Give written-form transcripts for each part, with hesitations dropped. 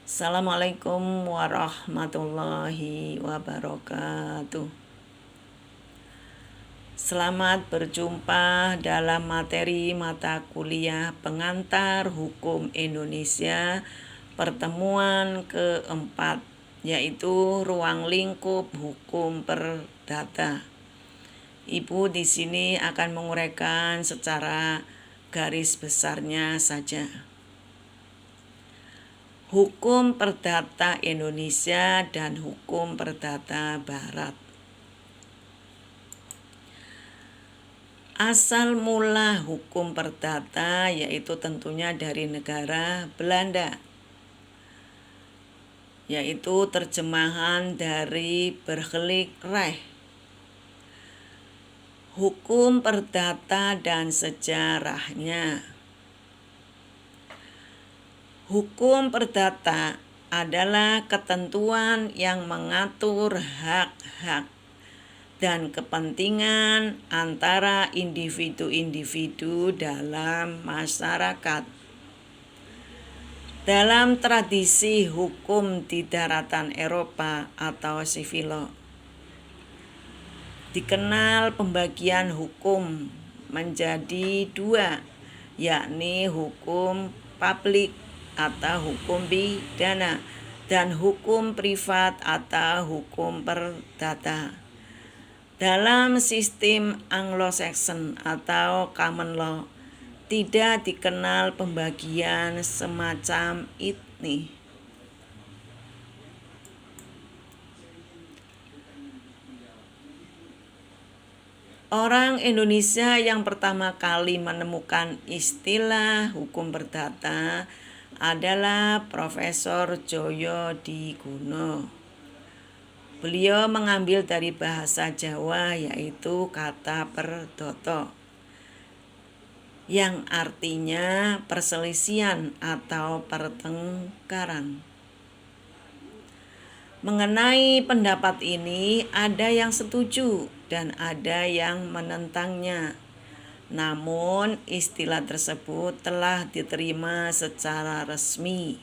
Assalamualaikum warahmatullahi wabarakatuh. Selamat berjumpa dalam materi mata kuliah pengantar Hukum Indonesia pertemuan keempat, yaitu ruang lingkup hukum perdata. Ibu di sini akan menguraikan secara garis besarnya saja. Hukum perdata Indonesia dan hukum perdata Barat. Asal mula hukum perdata yaitu tentunya dari negara Belanda, yaitu terjemahan dari Burgerlijk Recht. Hukum perdata dan sejarahnya. Hukum perdata adalah ketentuan yang mengatur hak-hak dan kepentingan antara individu-individu dalam masyarakat. Dalam tradisi hukum di daratan Eropa atau civil law, dikenal pembagian hukum menjadi dua, yakni hukum publik atau hukum pidana dan hukum privat atau hukum perdata. Dalam sistem Anglo-Saxon atau common law, tidak dikenal pembagian semacam ini. Orang Indonesia yang pertama kali menemukan istilah hukum perdata adalah Profesor Joyo Diguno. Beliau mengambil dari bahasa Jawa yaitu kata perdata, yang artinya perselisihan atau pertengkaran. Mengenai pendapat ini ada yang setuju dan ada yang menentangnya. Namun istilah tersebut telah diterima secara resmi,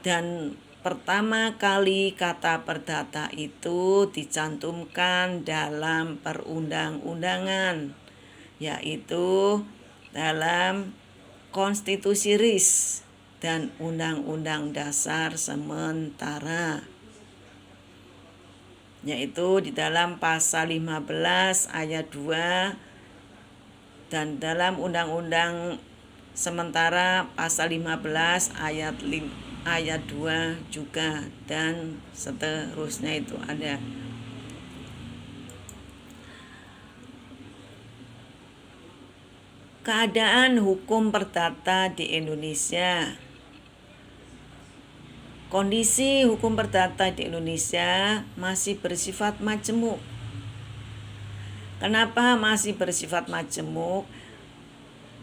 dan pertama kali kata perdata itu dicantumkan dalam perundang-undangan, yaitu dalam Konstitusi RIS dan Undang-Undang Dasar sementara, yaitu di dalam pasal 15 ayat 2 dan dalam Undang-Undang sementara pasal 15 ayat 2 juga, dan seterusnya itu ada. Keadaan hukum perdata di Indonesia. Kondisi hukum perdata di Indonesia masih bersifat majemuk. Kenapa masih bersifat majemuk?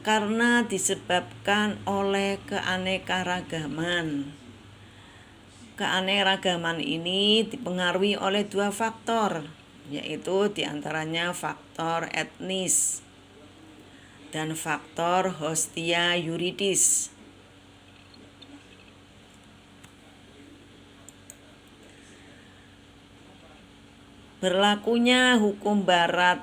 Karena disebabkan oleh keanekaragaman. Keanekaragaman ini dipengaruhi oleh dua faktor, yaitu diantaranya faktor etnis dan faktor hostia yuridis. Berlakunya hukum Barat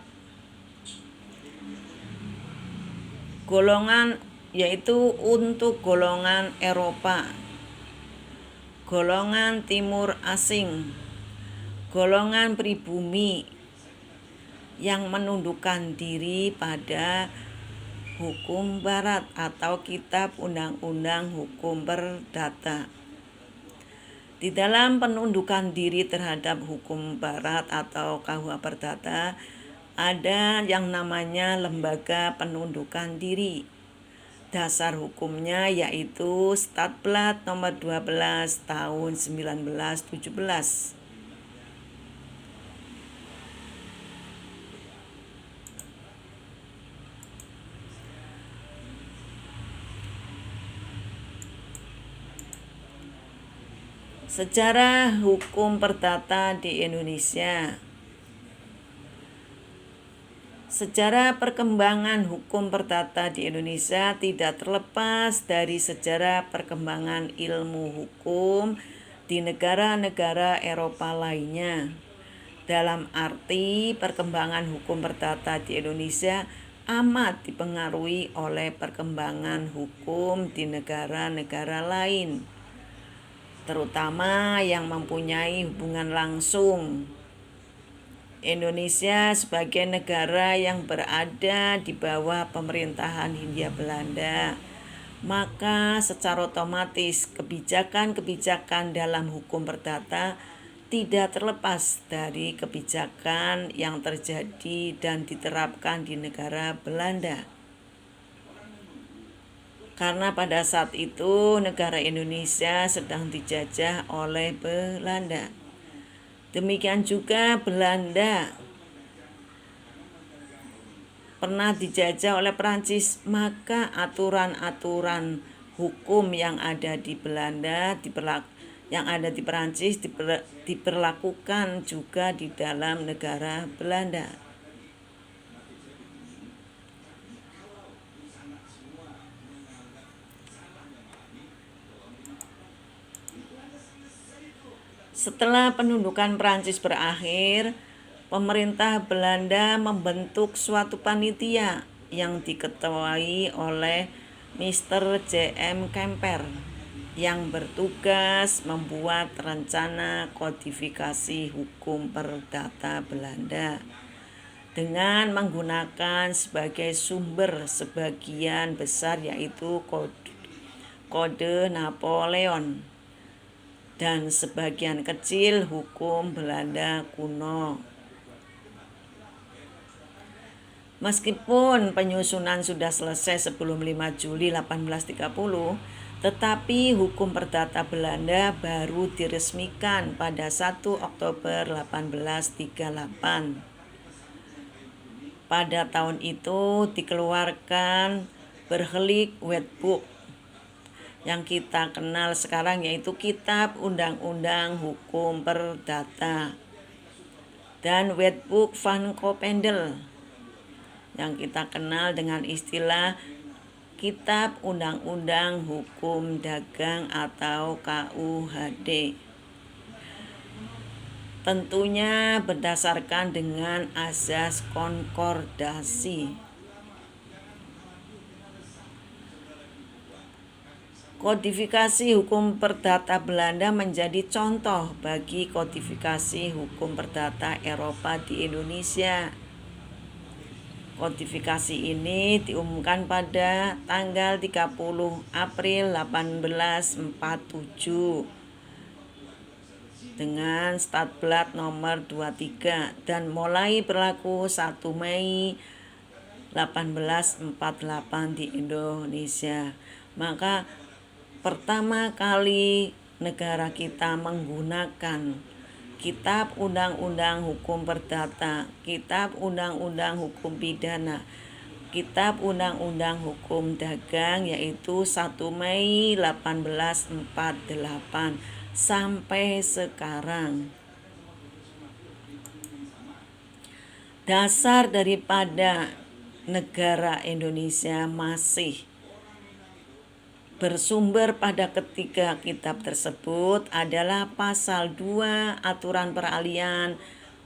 golongan yaitu untuk golongan Eropa, golongan timur asing, golongan pribumi yang menundukkan diri pada hukum Barat atau Kitab Undang-Undang Hukum Perdata. Di dalam penundukan diri terhadap hukum Barat atau KUH Perdata ada yang namanya lembaga penundukan diri. Dasar hukumnya yaitu Statblad nomor 12 tahun 1917. Sejarah hukum perdata di Indonesia. Sejarah perkembangan hukum perdata di Indonesia tidak terlepas dari sejarah perkembangan ilmu hukum di negara-negara Eropa lainnya. Dalam arti perkembangan hukum perdata di Indonesia amat dipengaruhi oleh perkembangan hukum di negara-negara lain, terutama yang mempunyai hubungan langsung. Indonesia sebagai negara yang berada di bawah pemerintahan Hindia Belanda, maka secara otomatis kebijakan-kebijakan dalam hukum perdata tidak terlepas dari kebijakan yang terjadi dan diterapkan di negara Belanda. Karena pada saat itu negara Indonesia sedang dijajah oleh Belanda. Demikian juga Belanda pernah dijajah oleh Prancis, maka aturan-aturan hukum yang ada di Belanda yang ada di Prancis diberlakukan juga di dalam negara Belanda. Setelah pendudukan Prancis berakhir, pemerintah Belanda membentuk suatu panitia yang diketuai oleh Mr. J.M. Kemper yang bertugas membuat rencana kodifikasi hukum perdata Belanda dengan menggunakan sebagai sumber sebagian besar yaitu Kode Napoleon dan sebagian kecil hukum Belanda kuno. Meskipun penyusunan sudah selesai sebelum 5 Juli 1830, tetapi hukum perdata Belanda baru diresmikan pada 1 Oktober 1838. Pada tahun itu dikeluarkan Burgerlijk Wetboek yang kita kenal sekarang, yaitu Kitab Undang-Undang Hukum Perdata, dan Wetboek van Koppendel yang kita kenal dengan istilah Kitab Undang-Undang Hukum Dagang atau KUHD. Tentunya berdasarkan dengan azas konkordasi. Kodifikasi hukum perdata Belanda menjadi contoh bagi kodifikasi hukum perdata Eropa di Indonesia. Kodifikasi ini diumumkan pada tanggal 30 April 1847 dengan Statblad nomor 23 dan mulai berlaku 1 Mei 1848 di Indonesia. Maka pertama kali negara kita menggunakan Kitab Undang-Undang Hukum Perdata, Kitab Undang-Undang Hukum Pidana, Kitab Undang-Undang Hukum Dagang, yaitu 1 Mei 1848 sampai sekarang. Dasar daripada negara Indonesia masih bersumber pada ketiga kitab tersebut adalah pasal 2 aturan peralihan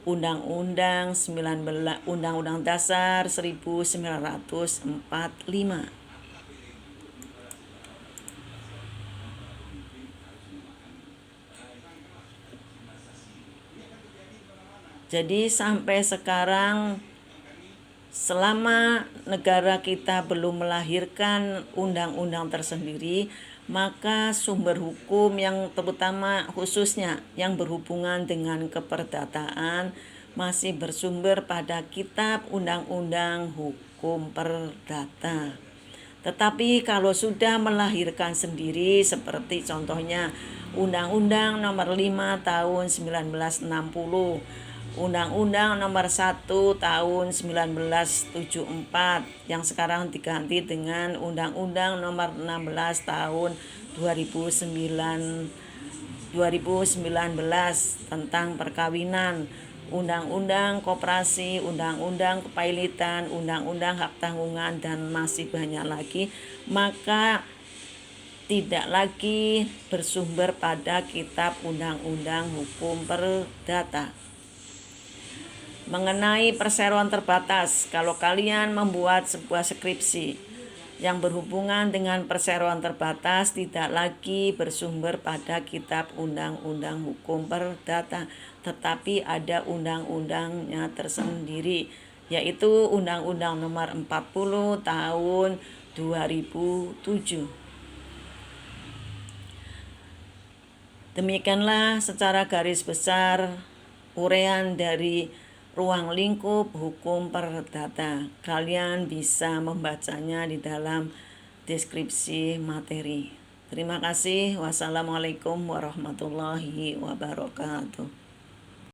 Undang-Undang Dasar 1945. Jadi sampai sekarang, selama negara kita belum melahirkan undang-undang tersendiri, maka sumber hukum yang terutama khususnya yang berhubungan dengan keperdataan masih bersumber pada Kitab Undang-Undang Hukum Perdata. Tetapi kalau sudah melahirkan sendiri, seperti contohnya Undang-Undang Nomor 5 Tahun 1960, Undang-Undang Nomor 1 Tahun 1974 yang sekarang diganti dengan Undang-Undang Nomor 16 Tahun 2019 tentang perkawinan, undang-undang koperasi, undang-undang kepailitan, undang-undang hak tanggungan, dan masih banyak lagi, maka tidak lagi bersumber pada kitab undang-undang hukum perdata. Mengenai perseroan terbatas, kalau kalian membuat sebuah skripsi yang berhubungan dengan perseroan terbatas, tidak lagi bersumber pada kitab undang-undang hukum perdata, tetapi ada undang-undangnya tersendiri, yaitu Undang-Undang Nomor 40 tahun 2007. Demikianlah secara garis besar uraian dari ruang lingkup hukum perdata. Kalian bisa membacanya di dalam deskripsi materi. Terima kasih. Wassalamualaikum warahmatullahi wabarakatuh.